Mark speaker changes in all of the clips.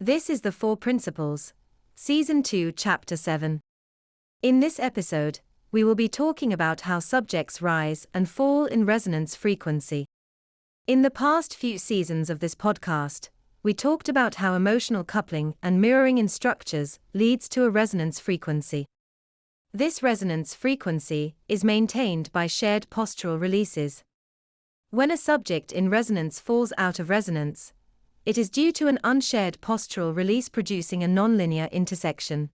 Speaker 1: This is the Four Principles, Season 2, Chapter 7. In this episode, we will be talking about how subjects rise and fall in resonance frequency. In the past few seasons of this podcast, we talked about how emotional coupling and mirroring in structures leads to a resonance frequency. This resonance frequency is maintained by shared postural releases. When a subject in resonance falls out of resonance, it is due to an unshared postural release producing a nonlinear intersection.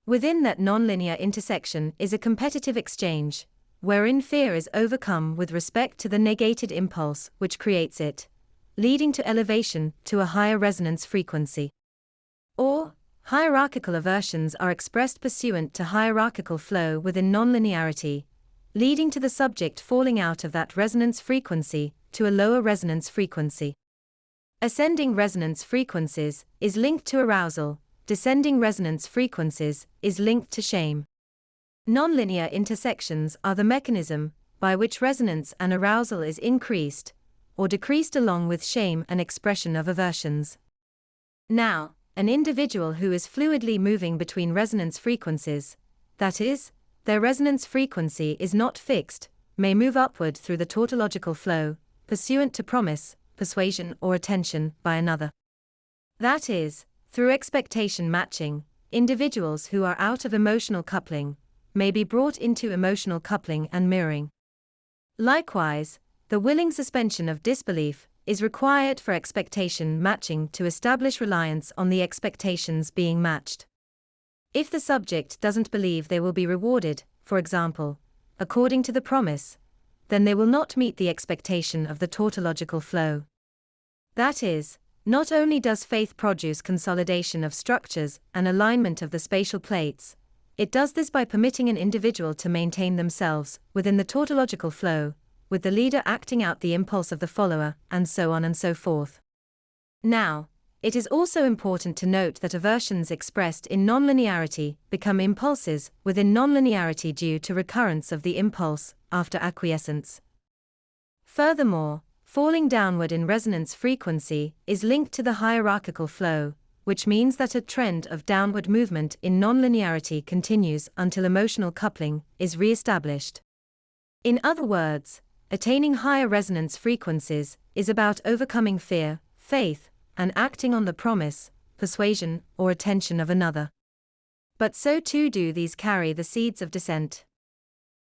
Speaker 1: Within that nonlinear intersection is a competitive exchange, wherein fear is overcome with respect to the negated impulse which creates it, leading to elevation to a higher resonance frequency. Or, hierarchical aversions are expressed pursuant to hierarchical flow within nonlinearity, leading to the subject falling out of that resonance frequency to a lower resonance frequency. Ascending resonance frequencies is linked to arousal, descending resonance frequencies is linked to shame. Nonlinear intersections are the mechanism by which resonance and arousal is increased or decreased along with shame and expression of aversions. Now, an individual who is fluidly moving between resonance frequencies, that is, their resonance frequency is not fixed, may move upward through the tautological flow, pursuant to promise, persuasion or attention by another. That is, through expectation matching, individuals who are out of emotional coupling may be brought into emotional coupling and mirroring. Likewise, the willing suspension of disbelief is required for expectation matching to establish reliance on the expectations being matched. If the subject doesn't believe they will be rewarded, for example, according to the promise, then they will not meet the expectation of the tautological flow. That is, not only does faith produce consolidation of structures and alignment of the spatial plates, it does this by permitting an individual to maintain themselves within the tautological flow, with the leader acting out the impulse of the follower, and so on and so forth. Now, it is also important to note that aversions expressed in nonlinearity become impulses within nonlinearity due to recurrence of the impulse after acquiescence. Furthermore, falling downward in resonance frequency is linked to the hierarchical flow, which means that a trend of downward movement in nonlinearity continues until emotional coupling is re-established. In other words, attaining higher resonance frequencies is about overcoming fear, faith, and acting on the promise, persuasion, or attention of another. But so too do these carry the seeds of dissent.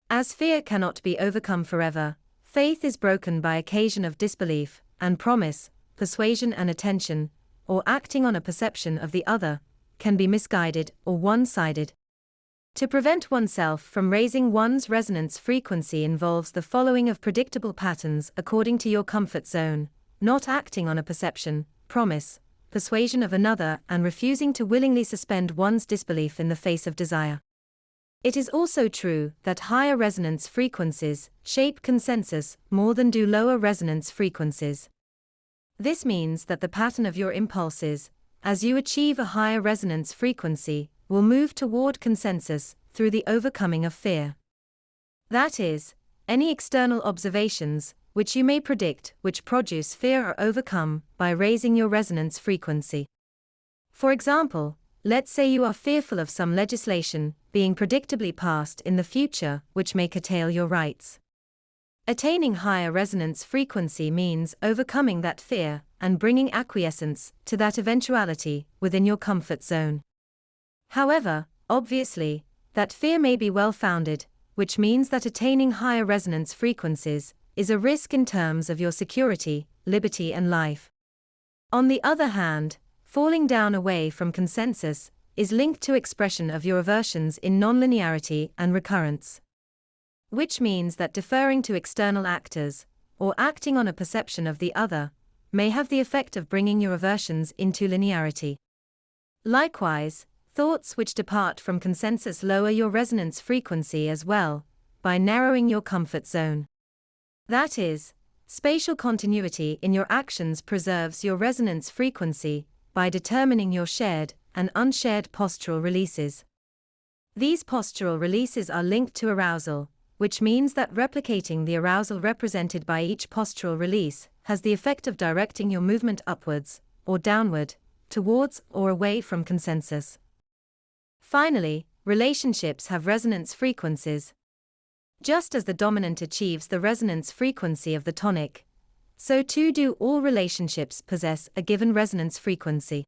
Speaker 1: As fear cannot be overcome forever, faith is broken by occasion of disbelief, and promise, persuasion and attention, or acting on a perception of the other, can be misguided or one-sided. To prevent oneself from raising one's resonance frequency involves the following of predictable patterns according to your comfort zone: not acting on a perception, promise, persuasion of another, and refusing to willingly suspend one's disbelief in the face of desire. It is also true that higher resonance frequencies shape consensus more than do lower resonance frequencies. This means that the pattern of your impulses, as you achieve a higher resonance frequency, will move toward consensus through the overcoming of fear. That is, any external observations which you may predict which produce fear are overcome by raising your resonance frequency. For example, let's say you are fearful of some legislation being predictably passed in the future which may curtail your rights. Attaining higher resonance frequency means overcoming that fear and bringing acquiescence to that eventuality within your comfort zone. However, obviously, that fear may be well-founded, which means that attaining higher resonance frequencies is a risk in terms of your security, liberty and life. On the other hand, falling down away from consensus is linked to expression of your aversions in nonlinearity and recurrence. Which means that deferring to external actors, or acting on a perception of the other, may have the effect of bringing your aversions into linearity. Likewise, thoughts which depart from consensus lower your resonance frequency as well, by narrowing your comfort zone. That is, spatial continuity in your actions preserves your resonance frequency by determining your shared and unshared postural releases. These postural releases are linked to arousal, which means that replicating the arousal represented by each postural release has the effect of directing your movement upwards, or downward, towards, or away from consensus. Finally, relationships have resonance frequencies. Just as the dominant achieves the resonance frequency of the tonic, so too do all relationships possess a given resonance frequency.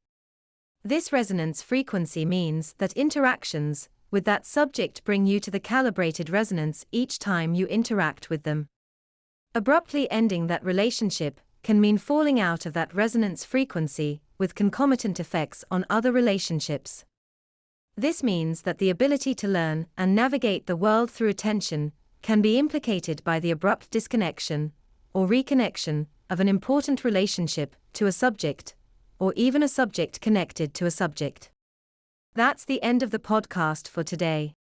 Speaker 1: This resonance frequency means that interactions with that subject bring you to the calibrated resonance each time you interact with them. Abruptly ending that relationship can mean falling out of that resonance frequency, with concomitant effects on other relationships. This means that the ability to learn and navigate the world through attention can be implicated by the abrupt disconnection or reconnection of an important relationship to a subject, or even a subject connected to a subject. That's the end of the podcast for today.